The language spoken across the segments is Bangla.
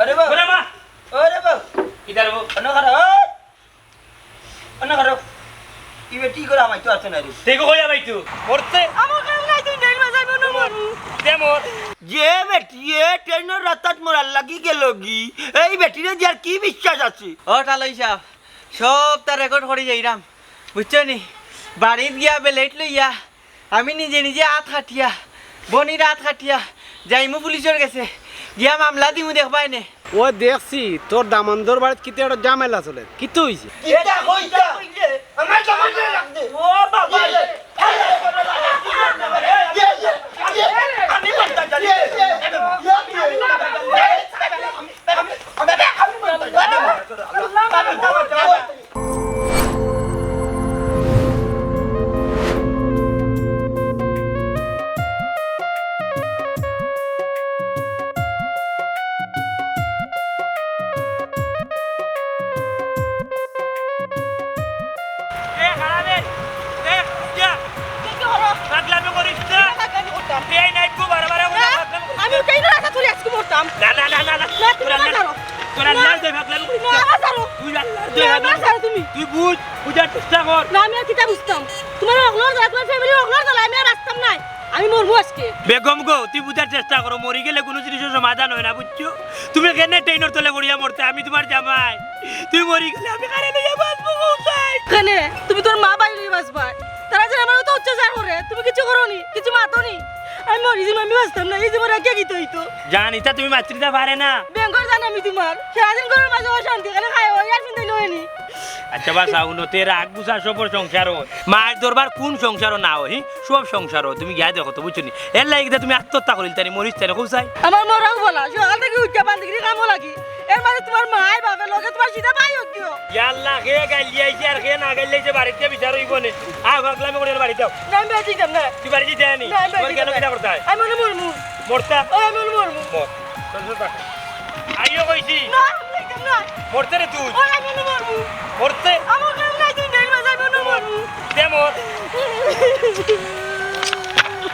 আরে বাবা ওরে মা ওরে বাবা ইদার বউ অন্য ঘর কি বেটি করে আমায় তো আছে না রে দেখো হইয়া ভাই তুই মরতে আমার কাম নাই তুই নেই মাঝাই মনে মরু দে মর যে বেটি ট্রেনের রাস্তাত মরার লাগি গেল গি এই বেটিরে যার কি বিশ্বাস আছে ও টালই সাহেব সব তার রেকর্ড করে যাইরাম বুঝছো নি বাড়িত গিয়া বেলেট লইয়া আমি নিজে নিজে হাত খাটিয়া বনির হাত খাটিয়া যাইমু পুলিশের গেছে গিয়া মামলা দিমু দেখবাই নে ও দেখছি তোর দামন্দর বাড়িতে কিতে একটা ঝামেলা চলে কিতো হইছে এটা কইতা আমার জমানে লাগদে ও বাবা আমি বলতা জানি এ খারাপে এ যা কি হলো পাগলামি করিস না টাকানি করতাম এই নাই কো বারবার আমি কেন রাখা তুই আজকে মরতাম না না না না না না তুমি না জানো তোরা না দে পাগলামি করিস না না জানো তুই না জানো তুমি তুই বুঝ বুঝার চেষ্টা কর না আমি আর কিটা বুঝতাম তোমার অগলর তোমার ফ্যামিলি অগলর দলা আমি আর আসতাম নাই আমি মরবো আজকে বেগম গো তুই বুঝার চেষ্টা করো মরি গেলে কোনো জিনিসের সমাধান হয় না বুঝছো তুমি কেন ট্রেনের তলে পড়িয়া মরতে আমি তোমার জামাই তুই মরি গেলে আমি কারে লইয়া বাঁচবো কোথায় কেনে তুমি তোর মা বাড়ি লই বাসবা তারা যে আমার তো অত্যাচার করে তুমি কিছু করোনি কিছু মাতোনি আমি মরি যে আমি বাঁচতাম না এই যে মরা কে গিত হইতো জানি তা তুমি মাতৃতা পারে না বেঙ্গল জানি আমি তোমার সারাদিন ঘরের মাঝে অশান্তি এখানে খাই ওই আর চিন্তা লয়নি আচ্ছা বাসা উন্নতে রাগ বুঝা সবর সংসার মায়ের দরবার কোন সংসার না হই সব সংসার তুমি গিয়া দেখো তো বুঝছো নি এর লাগে তুমি আত্মহত্যা করিল তানি মরিস তাই খুব চাই আমার মরাও বলা সকাল থেকে উঠতে বান্ধি কামও লাগি এর মাঝে তোমার মায়ের বাপের লগে তোমার সিধা পাই হইতো ইয়াল্লা খেয়ে গাইলিয়াইছে আর খেয়ে না গাইলিয়াইছে বাড়িতে বিচার হইব নে ভাগলামি করে বাড়ি যাও না আমি বেঁচে যাম না তুই বাড়ি যেতে আনি না, আমি তোর বাড়ি কেন যাবো কিনা না। করতে হয় আমি মনে মরমু মরতা ওই আমি মনে মরমু আইও কইছি না আমি যাম না মরতে রে তুই ওই আমি মনে মরমু মরতে আমার কাম নাই তুই নেই মাঝে আমি মনে মরমু দে মর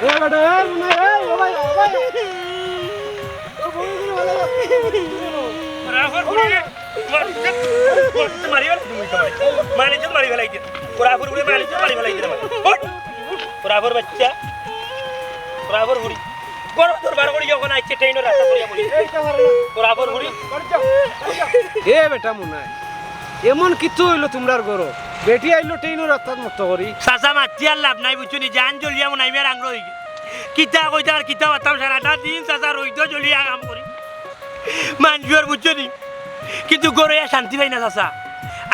এ বেটা এ মুনা এ ও ভাই ও ভাই ও বই ভালো বরাবর ঘুরে মারি গেল তুমি তো মারি তো মারি গেলাই বরাবর ঘুরে মারি তো মারি গেলাই বরাবর বাচ্চা বরাবর ঘুরি বড় তোর বার করি যখন আইছে ট্রেনের রাস্তা পড়িয়া পড়ি বরাবর ঘুরি এ বেটা মুনা এমন কিতো হইলো তোমরার গরো বেটি আইলো ট্রেনের রাস্তাত মত করি সাসা মাতি আর লাভ নাই বুঝছনি জান জ্বলিয়া মন আইবে রাং রই কিতা কইতা আর কিতা বাতাম সারাটা দিন সাসা রইত জ্বলিয়া কাম করি মানজুর বুঝছনি কিন্তু গরে শান্তি পাই না সাসা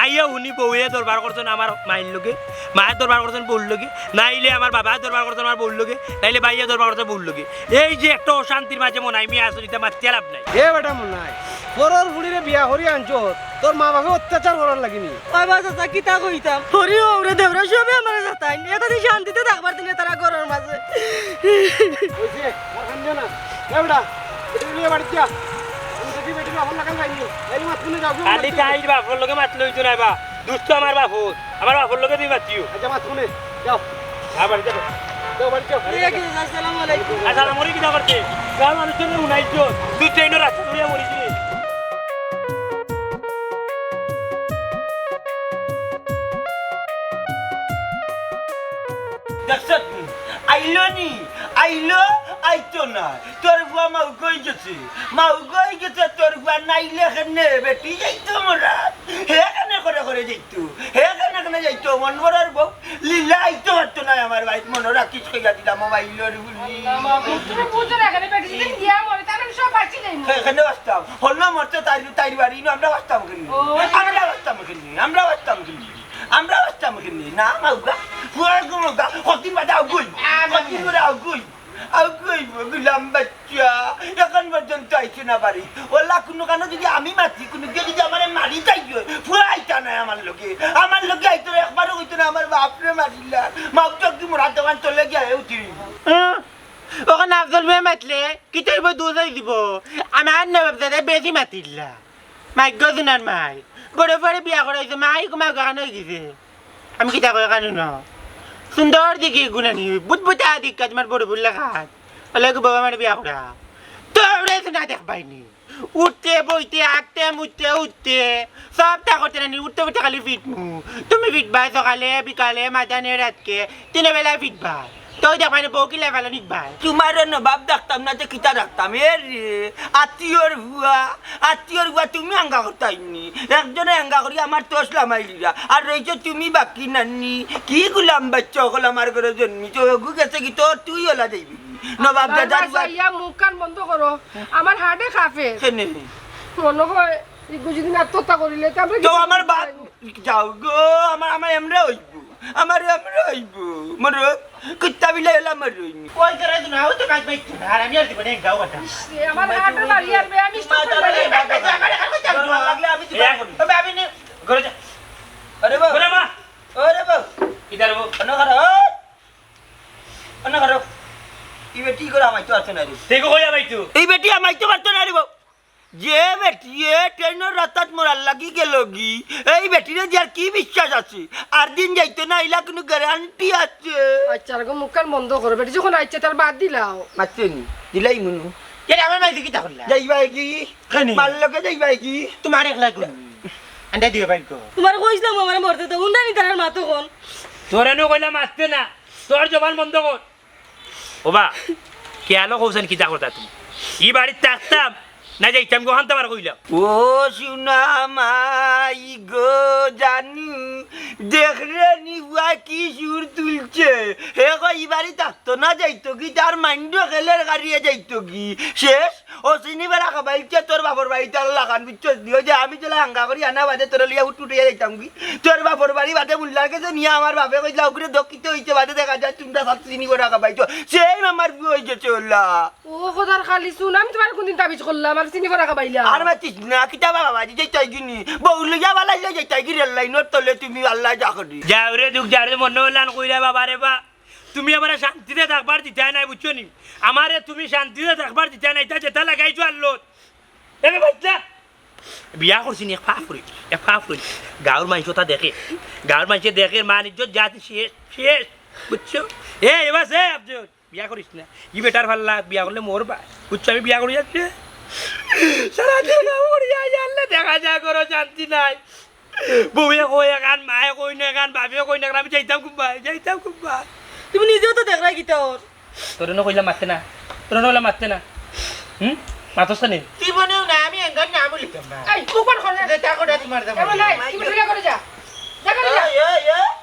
আইয়া উনি বউয়ে দরবার করছেন আমার মায়ের লোকে মায়ের দরবার করছেন বউর লোকে নাইলে আমার বাবা দরবার করছেন আমার বউর লোকে নাইলে বাইয়া দরবার করছেন বউর লোকে এই যে একটা অশান্তির মাঝে মন আইমি আসুন এটা মাতি লাভ নাই এ বেটা মুনা পরর বুড়িরে বিয়া হরি আনছো তোর মা বাবা অত্যাচার করার লাগিনি ওই বাচ্চা কিতা কইতাম হরি ওরে দেবরা সবে আমার যাতাই এতদিন শান্তিতে থাকবার দিনে তারা ঘরের মাঝে কইছে মোর খানজো না এ বেটা বেটি নিয়ে বাড়ি যা আমি দেখি বেটি বাপন লাগান যাইনি এই মাত কোনে যাও খালি তাই বাপর লোকে মাতলে হইতো না বা দুষ্ট আমার বাপুর আমার বাপর লোকে তুই মাতিও আচ্ছা মাত কোনে যাও আবার যাবো যাও বাড়ি যাও আসসালামু আলাইকুম আচ্ছা মরি কিনা করতে গাঁর মানুষের উনাইছো তুই ট্রেনের রাস্তা ধরিয়া মরিছি দেখছত আইলো নি আইলো আইতো না তোর বুয়া মাউ কই গেছে তোর বুয়া নাইলে কেনে বেটি যাইতো মোরা হে কেনে করে যাইতো হে কেনে যাইতো মন বড়ার বউ লীলা আইতো হতো না আমার ভাই মনে রাখিস কই গাদিলা মোবাইলের বুলি তুমি বুঝো না এখানে বেটি যদি গিয়া মরে তাহলে আমি সব বাঁচি যাই এখানে বাঁচতাম হলো মরতে তাই বাড়ি আমরা বাঁচতাম কিনি আমরা বাঁচতাম কিনি না মাউগা ফুয়ার গুমগা কতদিন বাদে আগুই কতদিন করে আগুই গুলাম বাচ্চা এখন পর্যন্ত আইছে না বাড়ি ওলা কোনো কারণে যদি আমি মাতি কোনো কেউ যদি আমার মারি যাই ফুয়া আইতা নাই আমার লোকে আইতো একবারও হইতো না আমার বাপরে মারিলা মাউ তো কি মোরা দোকান চলে গিয়া উঠি ওখানে আফজল ভাই মাতলে কিতাইব দুধই দিব আমার নবাব দাদা বেশি মাতিলা মাইগ্য জুনার মাই বড় পরে বিয়া করাইছে মাই কুমা গান হয়ে গেছে আমি কিতা কই কানু না সুন্দর দেখি গুনানি বুটবুটা দিক তোমার বড় বুল্লা খাত ওলে গো বাবা মানে বিয়া করা তোরে তো না দেখ পাইনি উঠতে বইতে আঁকতে মুছতে উঠতে সবটা করতে রানি উঠতে উঠতে খালি ফিটমু তুমি ফিটবা সকালে বিকালে মাঝানে রাতকে তিনে বেলায় ফিটবা তো দেখাই বউ কি লেভেলে নিকবাই তোমার নবাব ডাকতাম না যে কিতা ডাকতাম এ রে আত্মীয়র ভুয়া তুমি হাঙ্গা করতাইনি একজনে হাঙ্গা করি আমার তোষ লামাইলিরা আর রয়েছে তুমি বাকি নানি কি গুলাম বাচ্চা হল আমার ঘরে জন্মি তো গু গেছে কি তোর তুই ওলা যাইবি নবাব দাদার ইয়া মুখ কান বন্ধ করো আমার হার্টে খাফে কেনে মনে হয় ইগু যদি আত্মহত্যা করিলে তারপরে তো আমার বাপ যাও গো আমার এমরা হইব আমার এমরা হইব মর কুত্তা বিলাই হল আমার রইনি কই করে না ও তো কাজ বাইতে আর আমি আর দিব না গাও কথা আমার হার্টের বাড়ি আর আমি স্টপ করে লাগলে আমি দিবা করি আমি নে ঘরে যা আরে বাবা ওরে মা আরে বাবা ইদার বউ অন্য ঘর এই বেটি করে আমায় তো আসতে না রে দেখো কইয়া বাইতু এই বেটি আমায় তো পারতো না রে বাবু যে বেটি ট্রেনের রাস্তাত মরার লাগি গেল গি এই বেটিরে যার কি বিশ্বাস আছে আর দিন যাইতো না এলা কোনো গ্যারান্টি আছে আচ্ছা গো মুখ কান বন্ধ করো বেটি যখন আইছে তার বাদ দিলাও মাতেনি দিলাই মুনু এর আমার মাইতে কি তাহলে যাইবাই কি খানি মাল্লকে যাইবাই কি তোমার একলা কোন আন্ডা দিও বাইকো তোমার কইছিলাম আমার মরতে তো উন্ডা নি তার মাতো কোন তোরে নো কইলা মারতে না তোর জবান বন্ধ কর ওবা কেয়ালো কৌছেন কিতা করতা তুমি ই বাড়িতে থাকতাম না যাইতাম গো হান্তা বার কইলা ও সুনা মাই গো জানু দেখরে নি হুয়া কি সুর তুলছে হে গো ইবারি থাকতো না যাইতো কি তার মাইন্ড খেলের গাড়িয়ে যাইতো কি শেষ ও চিনি বেড়া খাবাইছে তোর বাপর বাড়িতে আর লাগান বিচ্ছস দিও যে আমি চলে হাঙ্গা করি আনা বাদে তোর লিয়া উঠে যাইতাম কি তোর বাপর বাড়ি বাদে মুল্লার কাছে নিয়ে আমার বাপে কইলা ওখানে দক্ষিত হইছে বাদে দেখা যায় তোমরা সব চিনি বেড়া খাবাইছো সেই আমার বিয়ে হয়ে গেছে ওলা ও খোদার খালি শুন আমি তোমার কোনদিন তাবিজ করলাম আর চিনি ফরা খাবাইলা আর মাতিস না কিতা বাবা যাইতাই কিনি বউ লইয়া বালাইলে যাইতাই কি রেল লাইনের তলে তুমি আল্লাহ যা করি যাওরে দুঃখ যাওরে মনে হইলান কইরা বাবা রে বা তুমি আমার শান্তিতে থাকবার দিতে নাই বুঝছো নি আমারে তুমি শান্তিতে থাকবার দিতে নাই তা যেটা লাগাইছো আল্লো এবে বাচ্চা বিয়া করছি নি এক ফাফরি গাঁর মানুষটা দেখে গাঁর মানুষে দেখে মান ইজ্জত জাতি শেষ শেষ বুঝছো এবার সে আফজল বিয়া করিস না ই বেটার ভাল লাগ বিয়া করলে মরবা বুঝছো আমি বিয়া করি যাচ্ছি সারা দেখা মরিয়া জানলে দেখা যা করো শান্তি নাই বউয়ে কই গান মায়ে কই না গান বাবিয়ে কই না আমি যাইতাম কুম্বা তুমি নিজেও তো দেখলাই কিতা ওর তোর না কইলা মারতে না তোর না কইলা মারতে না মাতস না জীবনেও না আমি এঙ্গার নাম লিখতাম না এই মুখ বন্ধ করে যে টাকাটা তোমার দাম এমন নাই তুমি ঢিলা করে যা যা করে যা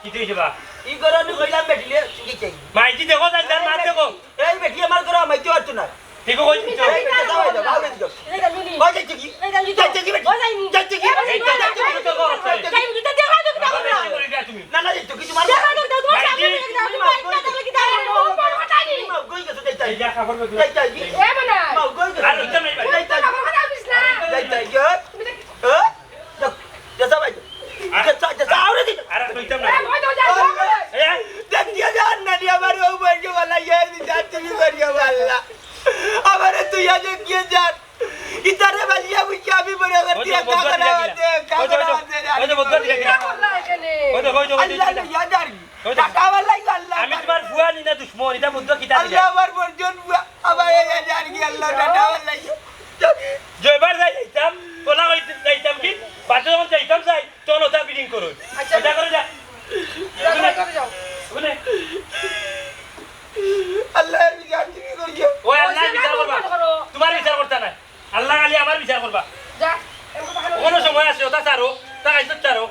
কি তুই বা ই গরনি কইলাম বেটিলে কি চাই মাইজি দেখো জান মার দেখো এই বেটি আমার ঘর আমাইতে পারতো না দেখো কই দিছো এই বেটা যাও দাও আউরে দিও এই গালুনি কই যাইছে কি এই গালুনি যাইছে কি বেটি যাইছে কি যাই কিতা দেখা দাও কিতা করো তুমি না না যাইতো কি তোমার দেখা দাও তোমার সামনে দেখা দাও তুমি কিতা দেখলে কিতা করো কই গেছো যাইতাই এই যা খাবার বেগুন যাইতাই কি এমন নাই মাও কই গেছো আর উত্তম নাই ভাই যাইতাই খাবার খানা দিস না যাইতাই গো যা ভাই যা আউরে দি আর উত্তম এ নাই ভয় তো যা এই দেখ দিয়া জান না দিয়া আমার ও বলকে वाला ये जाती भी करियो वाला हमारे तू या जो किए जान इतने वालिया मुझे भी बड़ा करती है का करा दे ওই তো বদল দিলা কিনা আল্লাহ এখানে ওই তো अल्लाह ने याद आ रही टाका वाला ही अल्लाह আমি তোমার ফুয়া নি না দুশমন এটা বদল কিতা দিলা अल्लाह हमार बर्जन हुआ अब ये याद आ रही अल्लाह टाका वाला ही জয়বার যাইতাম তোলা হইতে যাইতাম কি বাজে যখন যাইতাম যাই তোর ওটা বিডিং করো আচ্ছা। ওটা করে যা যা করে যাও শুনে अल्लाह भी जानती भी करियो ওই আল্লাহ বিচার করবা তোমার বিচার করতে না আল্লাহ খালি আমার বিচার করবা যা এমন কথা কোনো সময় আছে ওটা চারো তা আইতো চারো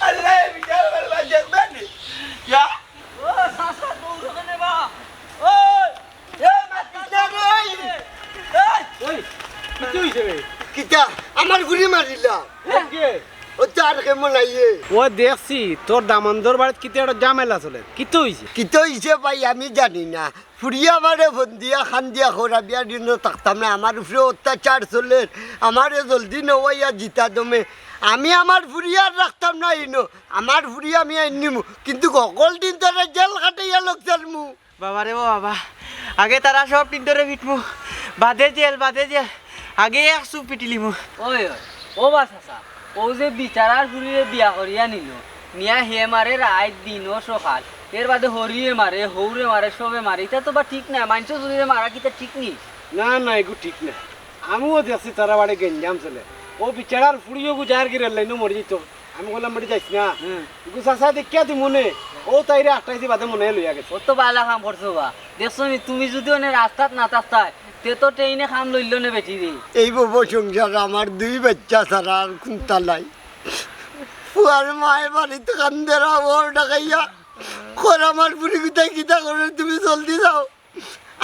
अल्लाह भी जान बर्बाद जबानी या ओ सासा दूर करने बा ओए ए मत रे ওই কি হইছে রে কিটা আমার গুলি মারিলা কে ও চার কেমন আইয়ে ও দেখছি তোর দামন্দর বাড়িতে কিতে একটা ঝামেলা চলে কি তো হইছে কি তো ইসে ভাই আমি জানি না ফুরিয়া আমারে বন্দিয়া খান্দিয়া খোরা বিয়া দিন থাকতাম না আমার উপরে অত্যাচার চলে আমারে জলদি নওয়াইয়া জিতা দমে আমি আমার ফুরিয়ার রাখতাম না ইনো আমার ফুরিয়া আমি আনিমু কিন্তু সকল দিন তোরা জেল খাটাইয়া লোক চালমু বাবা রে বাবা আগে তারা সব টিন্ডরে ফিটমু বাদে জেল আগে একশো পিটিলিমু ওই ওই ও বাসা ও যে বিচারার ঘুরিয়ে বিয়া করিয়া নিল নিয়া হে মারে রাত দিন ও সকাল এর বাদে হরিয়ে মারে হৌরে মারে সবে মারে এটা তো বা ঠিক না মানুষ যদি মারা কিটা ঠিক নি না না এগু ঠিক না আমিও দেখছি তারা বাড়ি গেঞ্জাম চলে ও বিচারার ফুড়িও গুজার গিরে লাইনও মরে যেত আমি বললাম বাড়ি যাইস না চাষা দেখিয়া তুই মনে ও তাইরে 28 বাদে মনে লইয়া গেছে ও তো বালা কাম করছো বা দেখছো নি তুমি যদি ওনে রাস্তাত না থাকতাই তে তো ট্রেনে খাম লইল না বেটি রে এই বউ সংসার আমার 2 বাচ্চা ছাড়া আর কোনটা নাই ফুয়ার মায়ের বাড়িতে কান্দেরা ওর ডাকাইয়া খর আমার বুড়ি কোথায় কিতা করে তুমি জলদি যাও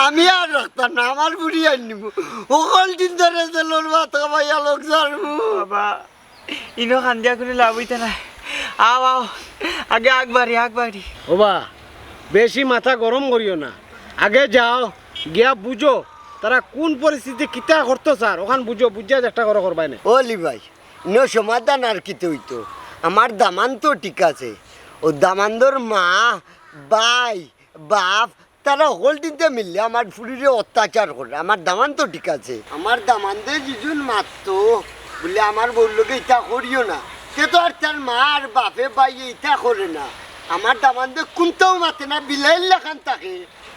আমি আর রাখতাম না আমার বুড়ি আর নিব ওকল দিন ধরে চলোর ভাত খাবাইয়া লোক সারবো বাবা ইনো খান্দিয়া করে লাভ হইতে নাই আও আও আগে আগবাড়ি ওবা বেশি মাথা গরম করিও না আগে যাও গিয়া বুঝো তারা কোন পরিস্থিতি কিতা করতো স্যার ওখান বুঝো বুঝিয়া চেষ্টা করো করবাই না ওলি ভাই নো সমাধান আর কিতে হইতো আমার দামান তো ঠিক আছে ও দামান্দর মা ভাই বাপ তারা হল দিনতে মিললে আমার ফুরিরে অত্যাচার করে আমার দামান তো ঠিক আছে আমার দামানদের যিজন মারতো বলে আমার বললোকে ইটা করিও না সে তো আর তার মা আর বাপে ভাই ইটা করে না আমার দামানদের কোনটাও মাতে না বিলাইল লেখান থাকে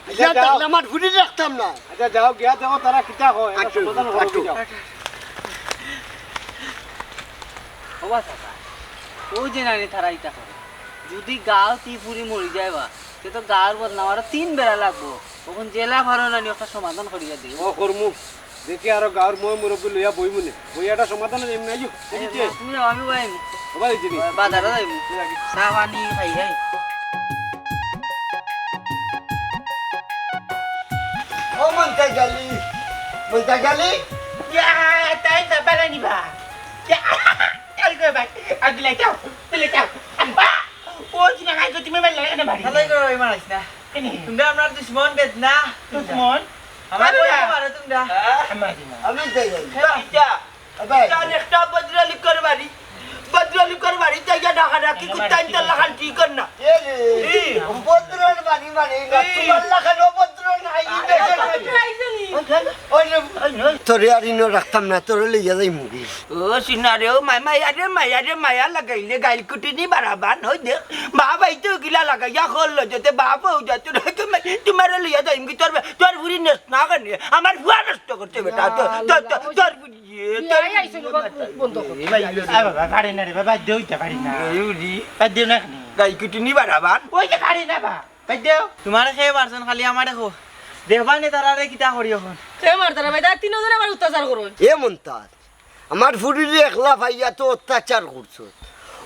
আচ্ছা, যাও। আমার ফুরিরে রাখতাম না আচ্ছা যাও গিয়া দেখো তারা কিতা হয় এটা আচ্ছা, সমাধান হলো আচ্ছা। যাও। ও বা চাচা ওই যে নানি তারা ইটা করে যদি গাও ত্রিপুরি মরি যায় বা সে তো গাঁর বদনাম আরো 3 বেলা লাগবো তখন জেলা ভালো নানি একটা সমাধান করিয়া দিই ও করমু দেখি আরো গাঁর মই মুরব্বী লইয়া বই মনে বইয়াটা সমাধান এমনি আইও বুঝিতে তুমি যাও, আমি বাইম ওবা দিবি বাজারে যাইম চা পানি খাই খাই ও মন্তা গালি তাই যাবালা নিবা চল গো ভাই আগলে যাও চলে যাও আম্বা ও জিনা গাই তুমি মেলে না বাড়ি ভালোই করো এই মারাইস না তোমরা আমরা দুশ্মন বেদনা দুশ্মন আমার বই মারো তোমরা আমি যাই ভাই একটা বদরালি করবারি জায়গা ঢাকা ঢাকি কুত্তাইন তাল্লা খান ঠিক কর না বদরন বাড়ি মানে তোমার লাখান বদরন আই তোরে আর ইনো রাখতাম না তোরে লইয়া যাই মুগি ও সিনারে ও মায়া লাগাইলে গাইল কুটিনি বারাবান হই দে বাবাই তো গিলা লাগাইয়া খল যেতে বাপ হও যা তোমার লইয়া যাই মুগি তোর বুড়ি নষ্ট না করে আমার ভুয়া নষ্ট করতে বেটা তোর বুড়ি বন্ধ কর বাবা পারে না রে বাবা দেউতে পারি না বাদ দেও না গাই কুটিনি বারাবান ওই যে পারি না বা বাদ দেও তোমার খেয়ে পারছন খালি আমার দেখো দেখবা নে তারারে কিতা করি এখন সে মার তারা ভাই তার 3 জনে আমার অত্যাচার করুন এ মন্তাজ আমার ফুরিরে একলা ভাইয়া তো অত্যাচার করছ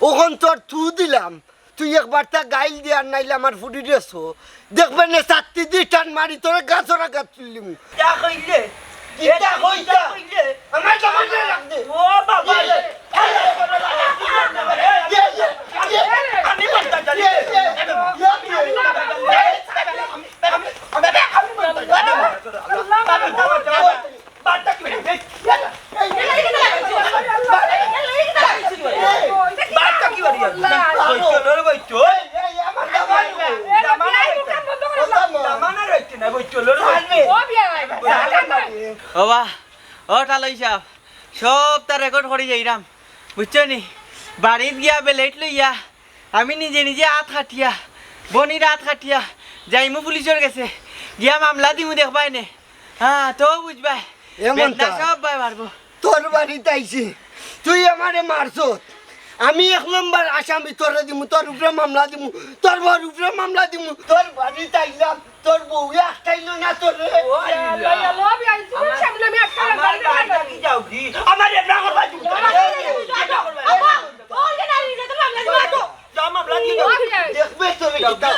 ওখান তোর তু দিলাম তুই একবার তা গাইল দিয়ে আর নাইলে আমার ফুরিরে শো দেখবে না চারটি দি টান মারি তোর গাছরা গাছ তুলিম তা কইলে এটা কইতা আমার জামানে রাখ দে ও বাবা আমি মন্তাজ জানি বাবা ও টালই সাহেব সব তার রেকর্ড করে যাইরাম বুঝছো নি বাড়িত গিয়া বেলেট লইয়া আমি নিজে নিজে হাত খাটিয়া বনির হাত খাটিয়া যাইমু পুলিশের গেছে গিয়া মামলা দিমু দেখবাই নে হ্যাঁ তো বুঝবাই বেদনা সব বাই মারবো তোর বাড়িতে আইছি তুই আমারে মারছ আমি 1 নম্বর আসামি তোরে দিমু তোর উপরে মামলা দিমু তোর বউর উপরে মামলা দিমু তোর বাড়িতে আইলাম তোর বউ একটাইলো না তোরে যাও কি আমার এমনা করবা দিমু মামলা দিয়ে দেখবে তোরে কিতা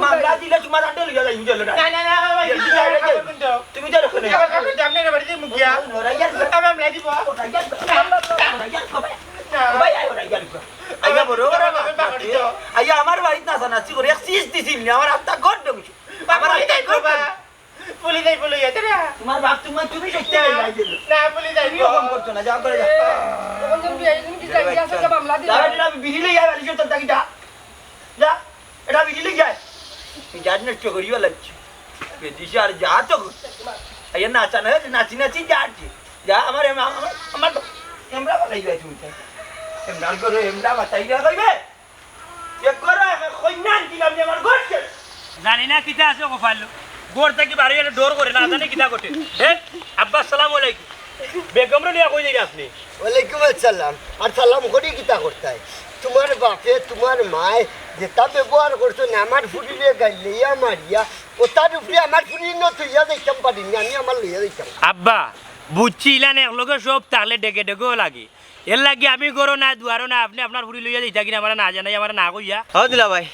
মামলা দিলে তোমার আন্ডে লইয়া যাই বুঝলে না তুমি যাও ওখানে জামনে বাড়িতে মুখিয়া মামলা দিব আইয়া আমার বাড়িতে না জানাচ্ছি করে সিস দিছিল আমার হাতটা গড় দেবছি আমার হাতটা গড় পুলি যাই বলে যেতে না তোমার বাপ তুমি দেখতে যাইছিল না পুলি যাই তুমিও ফোন করছো না যাও করে যাও এটা বিহিলে যাই আলিশ তোর তাকি যা এটা বিহিলে যায় যার নষ্ট করিও লাগছে বেদিশে আর যা তো আইয়া নাচা না নাচি যাচ্ছি যা আমার আমার এমরা বাতাই যাই তুমি এমরা করো এমরা বাতাই যা কইবে এক করো কইনান দিলাম যে আমার ঘর জানি না কিতা আছে কপালো গোর থেকে বাড়ি এলে ডোর করে না জানি কিতা করতে হ্যাঁ আব্বা আসসালামু আলাইকুম বেগমরে নিয়ে কই যাই আপনি ওয়ালাইকুম আসসালাম আর সালাম করি কিতা করতাই তোমার বাপে তোমার মায় যেটা ব্যবহার করছো না আমার ফুরিলে গাইলিয়া মারিয়া ও তার উপরে আমার ফুরি নতুইয়া দেখতাম পারিনি আমি আমার লইয়া দেখতাম আব্বা বুঝছি ইলান একলগে সব তাহলে ডেকে ডেকেও লাগে এর লাগে আমি গরো না দুয়ারও না আপনি আপনার ফুরি লইয়া দিতা কিনা আমার না জানাই আমার না কইয়া হ্যাঁ দিলা ভাই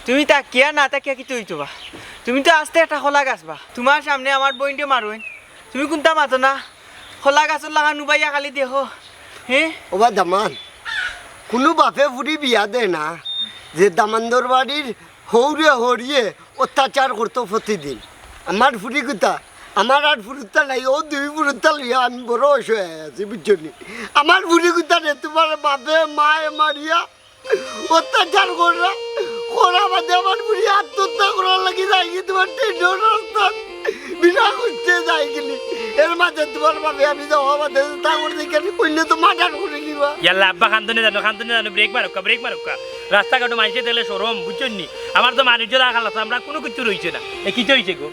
তুমি তাকিয়া না তাকিয়া কি তুই তোবা তুমি তো আস্তে একটা খোলা গাছ বা তোমার সামনে আমার বইনটে মারুন তুমি কোনটা মাতো না খোলা গাছের লাগা নুবাইয়া খালি দেখো হ্যাঁ ওবা দামান কোনো বাপে ফুরি বিয়া দে না যে দামান্দর বাড়ির হৌরে হরিয়ে অত্যাচার করতো প্রতিদিন আমার ফুরি কোথা আমার আর ফুরুত্তা নাই ও দুই ফুরুত্তা লইয়া আমি বড় হয়ে আছি বুঝছো নি আমার ফুরি কোথা রে তোমার বাপে মায়ে মারিয়া অত্যাচার করা করা বাদে আমার বুড়ি আত্মহত্যা করার লাগি যাই কি তোমার ট্রেনের রাস্তা বিনা করতে যাই গেলি এর মাঝে তোমার বাপে আমি যাওয়া বাদে তা করতে কেন কইলে তো মার্ডার করে দিবা ইয়াল্লা আব্বা খান্তনে জানো ব্রেক মারুকা রাস্তাঘাট মানুষে দিলে সরম বুঝছেন নি আমার তো মানুষ রাখাল আছে আমরা কোনো কিছু রইছে না এ কি হইছে গো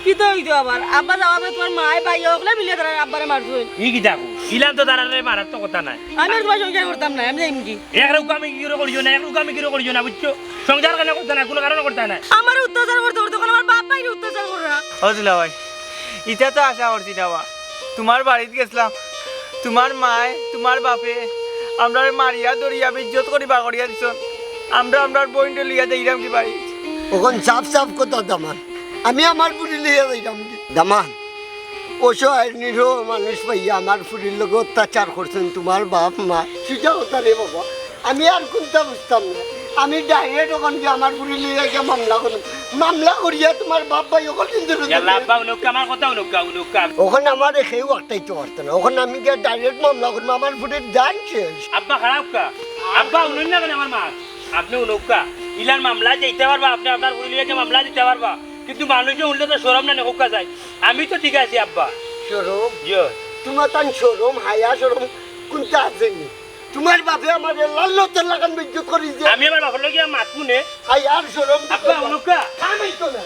কি তো হইতো আবার আব্বা যাওয়া তোমার মায় ভাই ওগুলো মিলিয়ে তারা আব্বারে মারছুন ই কি যাবো ইলান তো দাঁড়ালে মারার তো কথা নাই আমি আর তোমার সংসার করতাম না আমি যাইম কি একরকম আমি কি করিও না একরকম আমি কি করিও না বুঝছো সংসার কেন করতে না কোনো কারণে করতে না আমার অত্যাচার করতে করতে তখন আমার বাপ ভাইরে অত্যাচার করা হ্যাঁ দিলা ভাই এটা তো আশা করছি না বা তোমার বাড়িতে গেছিলাম তোমার মায় তোমার বাপে আমরা মারিয়া দরিয়া বিজ্জত করি বাগড়িয়া দিছ আমরা আমরার বইনটে লিয়া যাইরাম কি বাড়ি ওখন সাফ সাফ কথা দামান আমি আমার ফুরি লিয়ে যাইতাম কি দামান অসহায় নিরহ মানুষ পাইয়া আমার ফুরির লোক অত্যাচার করছেন তোমার বাপ মা সেটা কথা রে বাবা আমি আর কোনটা বুঝতাম না আমি ডাইরেক্ট ওখান গিয়ে আমার ফুরি লিয়ে গিয়ে মামলা করুন মামলা করিয়া তোমার বাপ ভাই ওখানে ইয়াল্লা আব্বা উনকা আমার কথা উনকা ওখানে আমার সেও একটাইতে পারতো না ওখানে আমি গিয়ে ডাইরেক্ট মামলা করবো আমার ফুটের জান শেষ আব্বা খারাপ কা আব্বা উনুন না কেন আমার মা আপনি উনকা ইলার মামলা দিতে পারবা আপনি আপনার পুলিশকে মামলা দিতে পারবা কিন্তু মানুষে উল্লে তো শরম না হোকা যায় আমি তো ঠিক আছি আব্বা শরম ইয়ে তোমার তান শরম হায়া শরম কোনটা আছে নি তোমার বাপে আমার লাল্লতের লাগান বিদ্যুৎ করি যে আমি আমার বাবার লগে মাতু নে হায়ার শরম আব্বা উনকা আমি তো না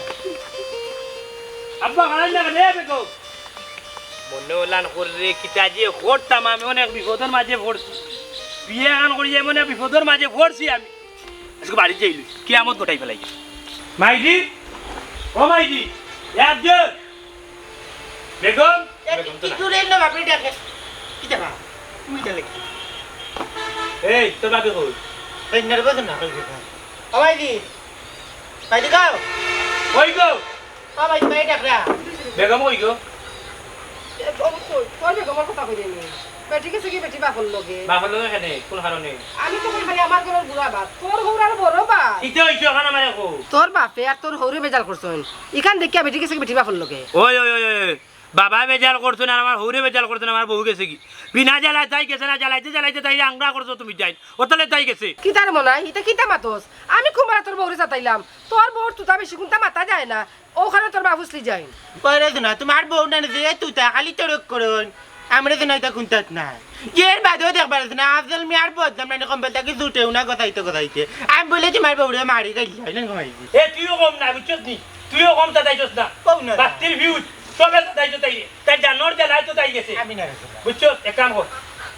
আব্বা খারাপ না নে বেগো মনে ওলান করে কিতা যে করতাম আমি অনেক বিপদের মাঝে পড়ছি বিয়ে গান করি এমন বিপদের মাঝে পড়ছি আমি আজকে বাড়ি যাইলি কি আমত গোটাই ফেলাই মাইজি ও মাইজি একজন বেগম বেগম তো না তুই রে না বাপরে ডাকে কি দেখা তুই ডালে এই তোর বাপে কই এই নার্ভাস না আমাই দি ভাই গাও কই গো আমাই ভাই ডাকরা বেগম কই গো তোর বেগমের কথা কই দেনি বেটি গেছে কি বেটি বাপর লগে বাবার লগে কেনে কোন কারণে আমি তো খালি আমার ঘরের বুড়া বাপ তোর হৌরার বড় বাপ ইতে হইছো ওখানে আমারে কো তোর বাপে আর তোর হৌরে বেজাল করছন ইখান দেখিয়া বেটি গেছে কি বেটি বাপর লগে ওই ওই ওই ওই বাবা বেজাল করছো না আমার হৌরে বেজাল করছো না আমার বউ গেছে কি বিনা জ্বালা তাই গেছে না জ্বালাইতে তাই আংরা করছো তুমি যাই ওতলে তাই গেছে কি তার মনে হয় এটা কিতা মাতস আমি কুমারা তোর বউরে চাতাইলাম তোর বউর তুতা বেশি কোনটা মাতা যায় না ওখানে তোর বাবুসলি যায় কইরে না তোমার বউ না যে তুই তা খালি তড়ক করুন আমরা তো নাইতা কুনতাত না এর বাদেও দেখবার না আফজল মিয়ার বদনাম না কম্পালটা কি জুটেও না কথাইতে আমি বলে তোমার বউরে মারি গাইলি না কমাইছি এ তুইও কম না বুঝছস নি তুইও কম তা দাইছস না কও না বাতিল ভিউজ সবে তো দাইছো তাই জানোর জ্বালাই তো তাই গেছে আমি না বুঝছস এক কাম কর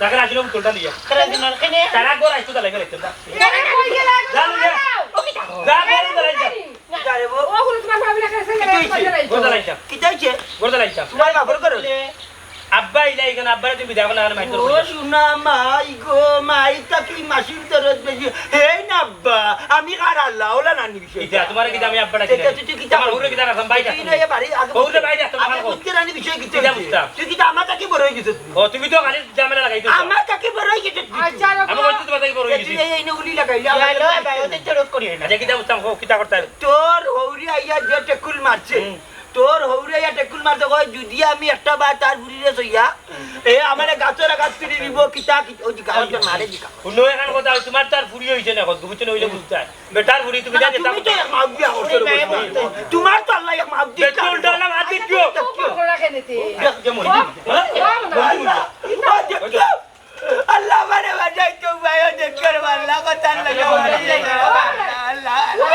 তাকে আসলে তোলটা লিয়া করে দিন কেনে তারা গোর আইছো তালাই গেলে তোমরা কই গেলা যা লিয়া যা গোর দালাই যা যারে বউ ও হলো তোমার ভাবি রাখা আছে গোর দালাই যা কি চাইছে গোর দালাই যা তোমার বাপর করো আব্বা ইলাই এখানে আব্বারে তুমি বিদা করলে আর মাইতো ও শোনা মাই গো মাই তাকি মাসির দরদ বেশি হেই না আব্বা আমি কার আল্লাহ ওলা নানি বিষয় ইতা তোমার কি আমি আব্বাটা কি তুই কি আমার হুরে কি দানা সম্বাই যা তুই না এ বাড়ি আগে হৌরে বাই যা তোমার আগে কো বুঝতে রানি বিষয় কি এটা বুঝতাম। তুই কি আমার তাকে বড় হয়ে গেছিস ও তুমি তো খালি জামেলা লাগাইতো আমার তাকে বড় হয়ে গেছিস আচ্ছা আমি কইতে তোমার তাই বড় হই তুই গেছি এই নগুলি লাগাইলি যাইলো বায়োতে তড়ক করি না আচ্ছা কিটা বুঝতাম কিটা করতে হবে তোর হৌরি আইয়া যে টেকুল মারছে তোর হৌরি আইয়া টেকুল মারতে কয় যদি আমি একটা বার তার বুড়িরে সইয়া এ আমারে গাছরা গাছ পিড়ি দিব কিতা কি ওই গাছ মারে দিকা অন্য এখন কথা তোমার তার ফুরি হইছে না কত বুঝছ না হইলে বুঝতে হয় বেটার ফুরি তুমি জানি তুমি তো এক মাপ দিয়া করছো তোমার তো আল্লাহ এক মাপ দিয়া বেটুল ডালা মার দিও রাখে নিতে যে মরি আল্লাহ মানে বাজাই তো ভাইও দেখকর আল্লাহ কথা লাগা আল্লাহ আল্লাহ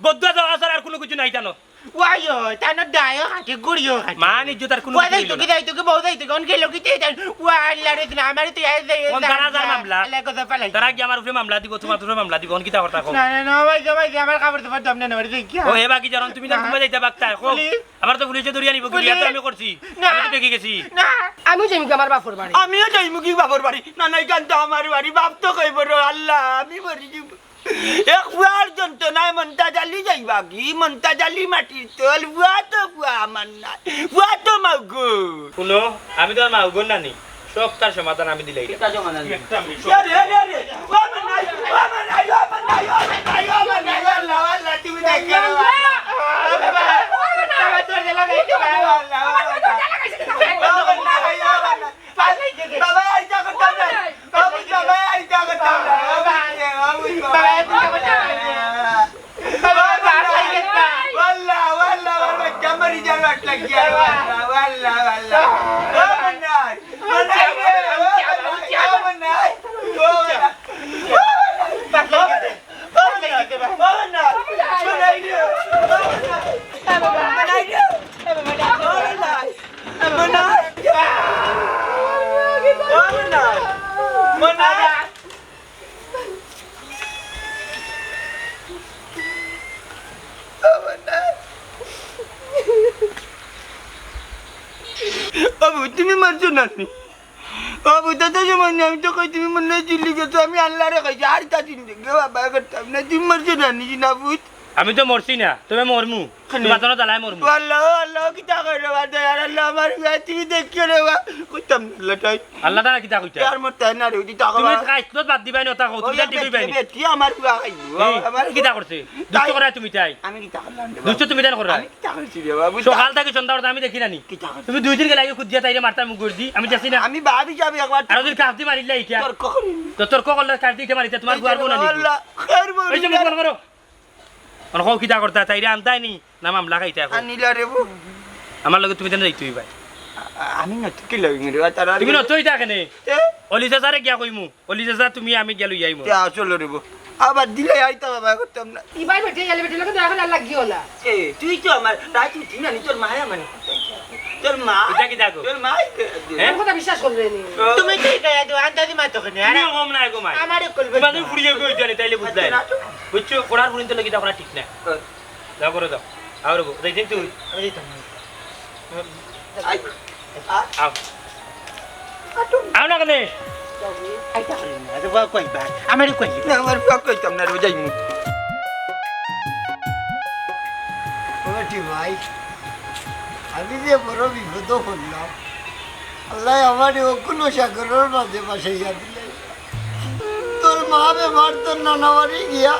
বদ্ধ দেওয়া ছাড়া আর কোনো কিছু নাই জানো ওয়াইও তানো ডায়ো হাতে গুড়িও হাতে মান ইজ্জত আর কোনো ওয়া কিছু যাইতো হইলো কি না। যাইতো কি বউ যাইতো কোন গেল কি তাই ওয়া আল্লাহ রে না আমারে তো কোন জানাজার মামলা? আল্লাহ কথা পালাই তারা কি আমার উপরে মামলা দিব, তোমার উপরে মামলা দিব, অন কিতা কথা কও? না না না ভাই আমার খবর তো দাম না মারি কি ও হে বাকি জানো তুমি না তুমি যাইতা বাগতা কও। পুলিশ। আবার তো পুলিশে ধরিয়া নিব, কি তো আমি করছি, না। আমি তো দেখি গেছি। না আমিও যাইম আমার বাপর বাড়ি আমিও যাইমু কি বাবার বাড়ি না নাই কান্তা আমার বাড়ি বাপ তো কইব রে আল্লাহ আমি মরি যাব এক ফুয়ার যন্ত্রণায় মনটা জালি যাইবা কি মনটা জালি মাটির তল ফুয়া আমার নাই ফুয়া তো মাগো শুনো আমি তো আর মাউগন নানি, সব তার সমাধান আমি দিলাই। রে ও মানাই আল্লাহ আল্লাহ তুমি দেখে রে বাবা তোর দেলা গাইতে বাবা আইতা করতাম না বাবা আইতা করতাম না والله والله والله كمري جرات لك يا والله والله والله مناي বাবু তুমি মারছো নানি বাবু দাদা যেমন আমি তো কই তুমি মনে চিল্লি গেছো আমি আল্লাহরে কইছি আর তা চিন্তা বাবা করতাম না তুমি মারছো নানি না বুঝ আমি তো মরছি না, তুমি মরমু, তোমার জন্য জ্বালায় মরমু। আল্লাহ আল্লাহ কিতা করে বাদে আর আল্লাহ আমার তুমি দেখিও রে বা কইতাম না তাই আল্লাহ তারা কিতা কইতা আর মত তাই না রে দিতা তুমি খাইছত বাদ দিবাই না তা কও, তুমি জানি কইবাই না বেটি আমার বুয়া খাইবো আমার কিতা করছে দুষ্ট করা তুমি তাই আমি কিতা করলাম রে দুষ্ট তুমি দেন করা আমি কিতা করছি রে বাবু সকাল থেকে সন্ধ্যা পর্যন্ত আমি দেখি নানি, কিতা করছি? তুমি 2 দিন গেলে আগে খুঁজিয়া তাইরে মারতা মুখ গড়ি আমি যাচ্ছি না, আমি ভাবি যাবে একবার আর ওদের কাফতি মারিলা ইটা তোর কখন তো তোর ককল কাফতি ইটা মারিতা তোমার বুয়ার বোন আনি আল্লাহ খাইর এই যে মুখ বন্ধ করো আর কও কিতা করতা তাইরে আনতাই নি না মামলা খাইতা এখন আনিলা রে বউ আমার লগে তুমি দেন যাইতুই ভাই আমি না কি লাগি রে তারা তুমি নতই থাকেনে অলি চাচারে গিয়া কইমু অলি চাচা তুমি আমি গেলু যাইমু চলো রে বউ আবার দিলে আইতা বাবা করতাম না ইবাই বেটে গেলে বেটে লোকে এখন আর লাগিও না এ তুই তো আমার তাই তুই ঠিক না তোর মায়া মানে তোর মা এটা কি দেখো তোর মা আমার কথা বিশ্বাস করলে নি তুমি ঠিক গায়া দো আন্দাজি মাতো কেন তুমি কম নাই গো মাই আমারে কলবে তোমাদের ফুড়িয়ে কই জানি তাইলে বুঝলাই বুঝছো পড়ার ফুড়িন তো লাগি তা ঠিক না দাও করে দাও আর গো দেখ তুই আমি দিতাম আও আও না কেনে আইতা করি না তো বাবা কইবা আমারে কইলি না আমার পাক কইতাম না রে যাইমু ওটি ভাই আমি যে বড় বিপদ হলাম আল্লাহ আমার কোনো সাগরের মাঝে বাসাইয়া দিলে তোর মা বেমার তোর নানা বাড়ি গিয়া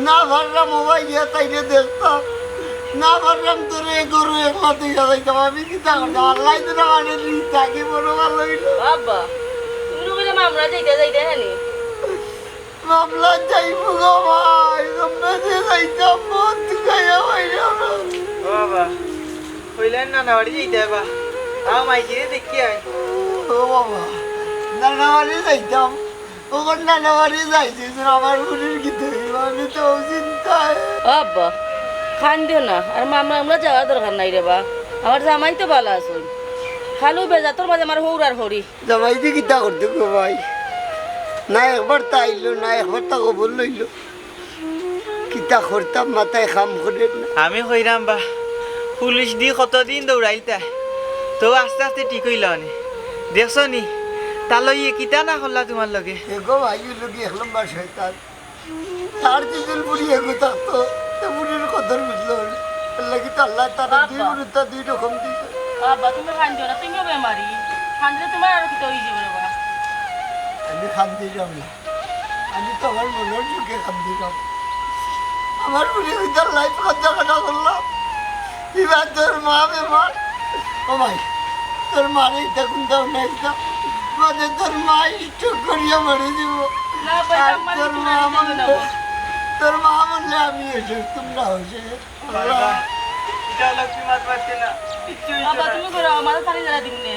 না ভাবলাম মোবাইল গিয়া তাইলে দেখতাম না ভাবলাম তোর এ গরু এক মাতে যাইতাম আমি কি তা করতাম আল্লাহ তো না মানে থাকি বড় ভালো হইল বাবা তুমি বলে মামলা যাইতে হানি মামলা যাইব গো ভাই তোমরা যে যাইতাম মন খাইয়া হইল বাবা কইলেন না না বাড়ি যাইতে বা আও মাইকিরে দেখি আই ও বাবা নানা বাড়ি যাইতাম ওখান নানা বাড়ি যাইছিস আমার বুড়ির কি ধরিব আমি তো চিন্তায় আব্বা খান দিও না আর মামলা আমরা যাওয়ার দরকার নাই রে বা আমার জামাই তো ভালো আছো খালু বেজা তোর মাঝে আমার হৌর আর হরি জামাই দিয়ে কিতা করতে গো ভাই না একবার তা আইলো না একবার তা খবর লইল কিতা করতাম মাথায় খাম করে না আমি কইরাম বা পুলিশ দি কতদিন দৌড়াইতা তো আস্তে আস্তে ঠিক হইল নি দেখছ নি তালৈ কিতা না করলা তোমার লগে এগো ভাই লোক এক নম্বর শয়তান তার দুজন বুড়ি এগো থাকতো তো বুড়ির কদর বুঝলো লাগি তো আল্লাহ তারা দুই বুড়িটা দুই রকম দিছে আব্বা তুমি খান দিও না তুমিও বেমারি খান দিলে তোমার আর কি হয়ে যাবে রে বা আমি খান্দি যাব না আমি তো আমার মনের সুখে খান্দি যাব আমার বুড়ি ভিতর লাইফ খরচা কাটা করলাম এবার তোর মা বেমার ও ভাই তোর মারে এটা কোনটাও নাই না মানে তোর মা স্ট্রোক করিয়া মরে যাব না ভাই আর আমার তোর মা মরলে তোর মা মরলে আমি এসে তোমরা হয়েছে এটা লক্ষ্মী মাত পাচ্ছে না কিচ্ছু আব্বা তুমি করো আমার পানি জ্বালা দিন নে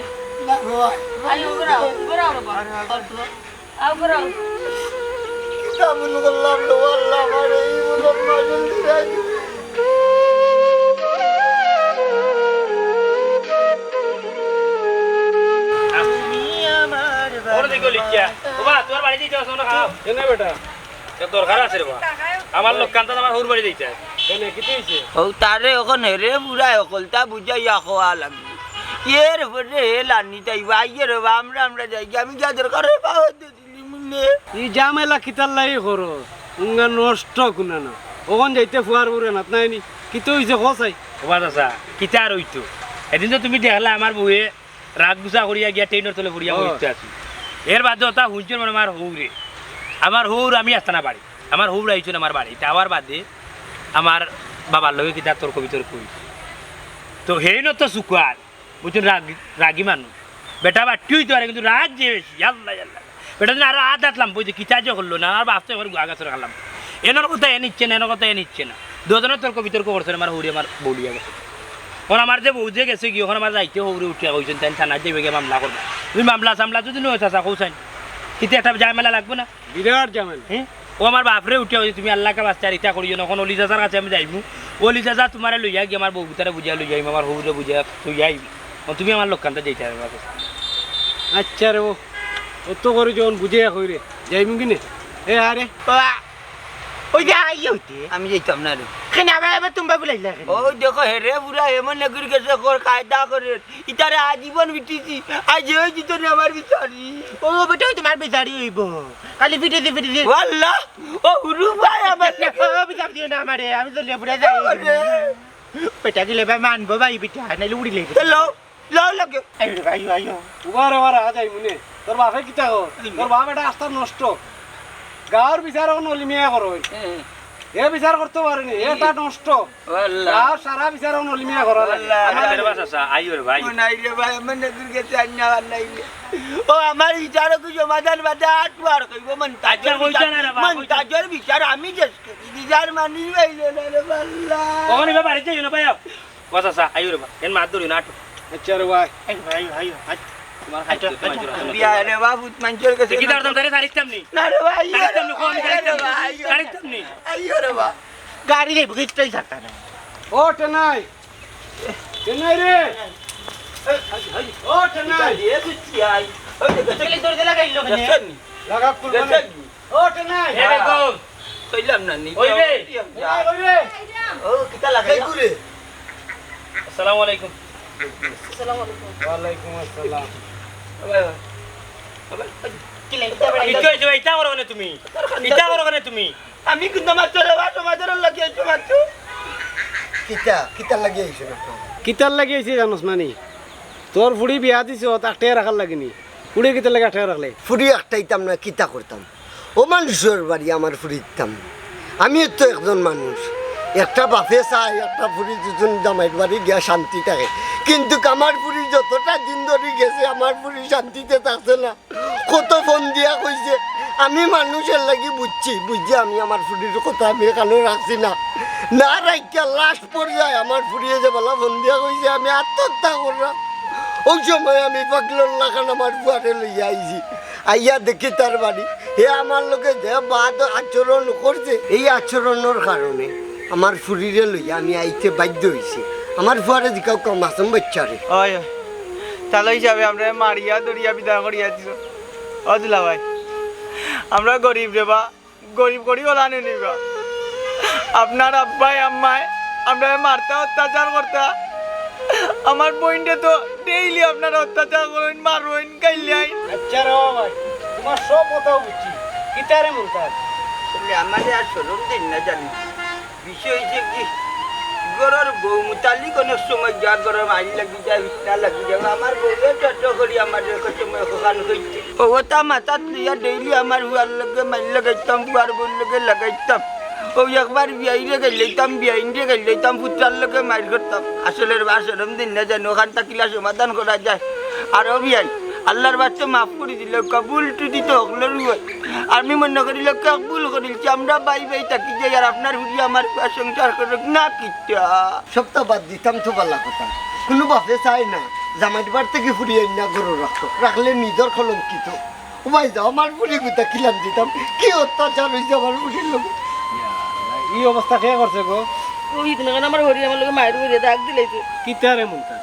না গো ভাই আইও গরাও রে বা আও গরাও কামন করলাম লো আল্লাহ আমার এই মূলত মাঝে দিলাই আপনি আমার ওরে দেখো লিখিয়া বাবা তোর বাড়ি দিতে আসো না খাও এনে বেটা এক দরকার আছে রে বাবা আমার লোক কান্তা আমার হুর বাড়ি দিতে এনে কি হইছে ও তারে ওখানে রে বুড়া অকলতা বুঝাইয়া খাওয়া লাগবে এর পরে লানি তাই বাইয়ের আমরা যাই আমি যা দরকার পাওয়া দিলি মুন্নে ই জামেলা কিতার লাই করো উঙ্গা নষ্ট কুনা না ওখান যাইতে ফুয়ার বুড়ে না নাই নি কি তো হইছে কসাই বাবা দাসা কিতা আর হইতো এদিন তো তুমি দেখলা আমার বউয়ে রাগ গুছা করিয়া গিয়া ট্রেনের তলে পড়িয়া বসতে আছি এর বাদে ওটা হুঁচর মানে আমার হৌর আমি আসতে না বাড়ি আমার হৌর আইছো আমার বাড়ি যাওয়ার বাদে আমার বাবার লগে কিতা তর্ক বিতর্ক হইছে তো হেই ন তো সুকুয়ার বুঝছেন রাগি মানুষ বেটা বাট্টি তো আর কিন্তু রাগ যে বেশি আল্লাহ আল্লাহ বেটা দিন আরো হাত হাতলাম বলছে কিতা যে করলো না আর বাপতে এবার গাছরে খালাম এনার কথা এ নিচ্ছে না এনার কথা এ নিচ্ছে না দুজনের তর্ক বিতর্ক করছে আমার হৌরি আমার বলিয়া গেছে ওখানে আমার যে বউ যে গেছে কি ওখানে আমার যাইতে হৌরি উঠিয়া কইছেন তাই থানায় যাইবে গিয়ে মামলা করবে তুমি মামলা সামলা যদি নয় চাষা কৌসাইন কিন্তু একটা ঝামেলা লাগবে না বিরাট জামেলা হ্যাঁ ও আমার বাপরে উঠিয়া হয়েছে তুমি আল্লাহকে বাচ্চা ইচ্ছা করিও না এখন অলি চাষার কাছে আমি যাইবো অলি চাষা তোমার লইয়া গিয়ে আমার বউ তারা বুঝিয়া লই যাইম আমার হৌরে বুঝিয়া তুই আইবি তুমি আমার লোকখানটা যেতে হবে আমার কাছে আচ্ছা রে ও অত করে যখন বুঝে কইরে যাইমু কিনে এ আরে ওই যে আই হইতে আমি যাইতাম না রে কেন আবার তুমি বলাইলা কেন ও দেখো হেরে বুড়া এমন নাগরিক গেছে কর কায়দা করে ইতারে আজীবন বিটিছি আজ ওই জিত আমার বিচারি ও বেটা তোমার বেচারি হইব খালি পিটেতে পিটেতে আল্লাহ ও হুরু ভাই আমার ও বিচার দিও না আমারে আমি তো লেবুড়া যাই পেটা দিলে ভাই মানবো ভাই পিঠা নাইলে উড়ি লেগে হ্যালো লাও লাগে আইও আইও আইও উবারে ওরা যাই মুনে তোর বাপে কিতা কর তোর বাপ এটা আস্তা নষ্ট গাঁর বিচার এখন অলিমিয়া করো এ বিচার করতে পারেনি এটা নষ্ট আল্লাহ গাঁর সারা বিচার এখন অলিমিয়া করো আইও রে ভাই নাই রে ভাই আমার নাগরিক গেছে আন্না নাই ও আমার বিচার কি সমাধান বাদা আটবার কইব মন আচ্ছা, কইতা না রে বাবা, মন তাজর বিচার আমি যে বিচার মানি পাইলে না রে আল্লাহ ওখানে বাড়ি যাইও না ভাই বাসা আইও রে ভাই এর মাত ধরি না আটো আচ্ছা রে ভাই আইও আইও আইও তোমার হাইটা বিয়া রে বাবু মঞ্জুর কাছে কি দাঁড়াতাম তারে সারিতাম নি না রে ভাই সারিতাম নি কোন সারিতাম নি আইয়ো রে ভাই গাড়ি রে বুঝতেই থাকতা না ও টেনাই টেনাই রে ও টেনাই এ বুঝছি আই ওই চলে দৌড়ে লাগাইলো কেন দেখছেন লাগা কুরবানি ও টেনাই হে বেগম কইলাম না নি ওই রে ওই রে ও কিটা লাগাই ঘুরে আসসালামু আলাইকুম ওয়ালাইকুম আসসালাম কি লাগতে বড় ইতো ইতো ইতা করো না তুমি ইতা করো না তুমি আমি কিন্তু মাত্র রে বাবা তোমাদের লাগিয়েছো মাত্র কিতা কিতা লাগি আইছো না কিতার লাগিয়েছে জানোস নানি তোর ফুড়ি বিয়া দিছ তাক টেয়া রাখার লাগেনি ফুড়ি কিতার লাগে টেয়া রাখলে ফুরি একটাইতাম না কিতা করতাম ও মানুষের বাড়ি আমার ফুরি দিতাম আমি তো একজন মানুষ একটা বাপে চাই একটা ফুরি দুজন জামাইয়ের বাড়ি গিয়া শান্তি থাকে কিন্তু আমার ফুরি যতটা দিন ধরে গেছে আমার ফুরি শান্তিতে থাকছে না কত ফোন দিয়া কইছে আমি মানুষের লাগি বুঝছি আমি আমার ফুরির কথা আমি এখানে রাখছি না না রাখিয়া লাস্ট পর্যায়ে আমার ফুরিয়ে যে বলা ফোন দিয়া কইছে আমি আত্মহত্যা করলাম ওই সময় আমি পাগলার লাগান আমার বুয়ারে লইয়া আইছি আইয়া দেখি তার বাড়ি হে আমার লোকে যে বাদ আচরণ করছে এই আচরণের কারণে আমার ফুরিরে লইয়া আমি আইতে বাধ্য হয়েছি আমার ফুয়ারে দিকাও কম আসম বাচ্চারে ওই তাহলে হিসাবে আমরা মারিয়া দরিয়া বিদায় করিয়া দিছ অজলা ভাই আমরা গরিব রে বা গরিব করি ওলা নিবা আপনার আব্বাই আম্মায় আমরা মারতা অত্যাচার করতা আমার বইনটা তো ডেইলি আপনার অত্যাচার করেন মারবেন গাইলেন আচ্ছা রে ভাই তোমার সব কথা বুঝছি কিতারে মনতার আমাদের আর শরম দিন না জানি বিষয় হয়েছে কি গরর বউ মুতালি কোনো সময় যা গরম আইন লাগি যায় বিছনা লাগি যায় আমার বউয়ে যত করি আমার সময় ওখান হইতে ওটা মাথাত লইয়া ডেইলি আমার হুয়ার লগে মাইল লাগাইতাম হুয়ার বউর লগে লাগাইতাম ও একবার বিয়াইরে গেলাইতাম বিয়াইনরে গেলাইতাম পুত্রার লগে মাইল করতাম আসলে শরম দিন না জানি ওখান থাকিলা সমাধান করা যায় আরও বিয়াই আল্লাহর বাচ্চা মাফ করে দিল কবুল টু দিত ওগুলোর আমি মনে করিল কবুল করিলছি আমরা বাই বাই থাকি যাই আর আপনার হুড়ি আমার সংসার করে না কিটা সপ্তাহ বাদ দিতাম তো পাল্লা কথা কোনো বাপে চায় না জামাইট বার থেকে ফুরিয়ে না গরু রাখতো রাখলে নিজের কলঙ্কিত ঘুমাই যাও আমার বুড়ি গুতা কিলাম দিতাম কি অত্যাচার হয়েছে আমার বুড়ির লোক এই অবস্থা কে করছে গো ওই দিন আমার হরি আমার লোকে মায়ের হরি দাগ দিলাইছে কিতারে মনটা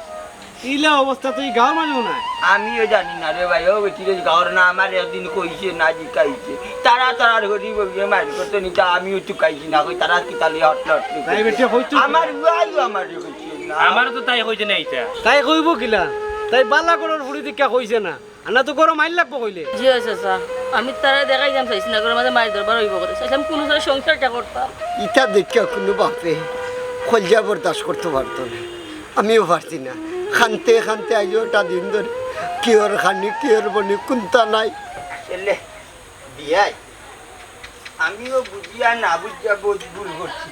ইলা অবস্থা তুই গাঁর মানুষ নাই আমিও জানি না রে ভাই ও বেটি গাওয়ার না আমার একদিন কইছে না জিকাইছে তারা তারা ঘড়ি বগিয়ে মারি করতে নিতে আমিও চুকাইছি না কই তারা কি তালি হটল তাই বেটি হইতো আমার ভাইও আমার কইছে না আমারও তো তাই হয়েছে না এইটা তাই কইব কিলা তাই বালা করার ফুড়ি দীক্ষা কইছে না আনা তো গরম মাইল লাগবো কইলে জি আছে স্যার আমি তারা দেখাই যাম চাইছি না করে মাঝে মায়ের দরবার হইব করে চাইছিলাম কোনো সাথে সংসারটা করতাম ইটা দেখে কোনো বাপে খলজা বরদাস্ত করতে পারতো না আমিও পারছি না খানতে খানতে আইওটা দিন ধরে কিয়র খানি কিয়র বনি কোনটা নাই ছেলে বিয়াই আমিও বুঝিয়া না বুঝিয়া বহুত ভুল করছি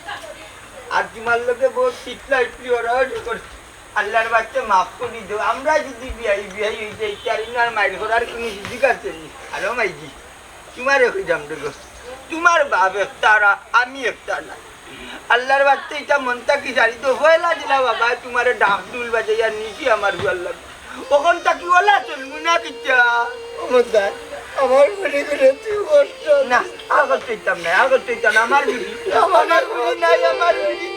আর তোমার লোকে বহুত পিছলা ইটলি ওরাও করছি আল্লাহর বাচ্চা মাফ করে দিও আমরা যদি বিয়াই বিয়াই হয়েছে ইত্যাদি মাইর করার কোনো সুযোগ আছে নি আরো মাইজি তোমার হয়ে যাম দেখো তোমার বাপ একটা আর আমি একটা না আল্লাহর বাচ্চা এটা মনটা কি জানি তো হয়েলা দিলা বাবা তোমার ডাক ডুল বাজাইয়া নিচি আমার ভাল লাগে ওখান তাকি ওলা চলবো না কিচ্ছা আমার বুড়ি করে তুই কষ্ট না আগত চাইতাম না আগত চাইতাম না আমার বুড়ি নাই আমার বুড়ি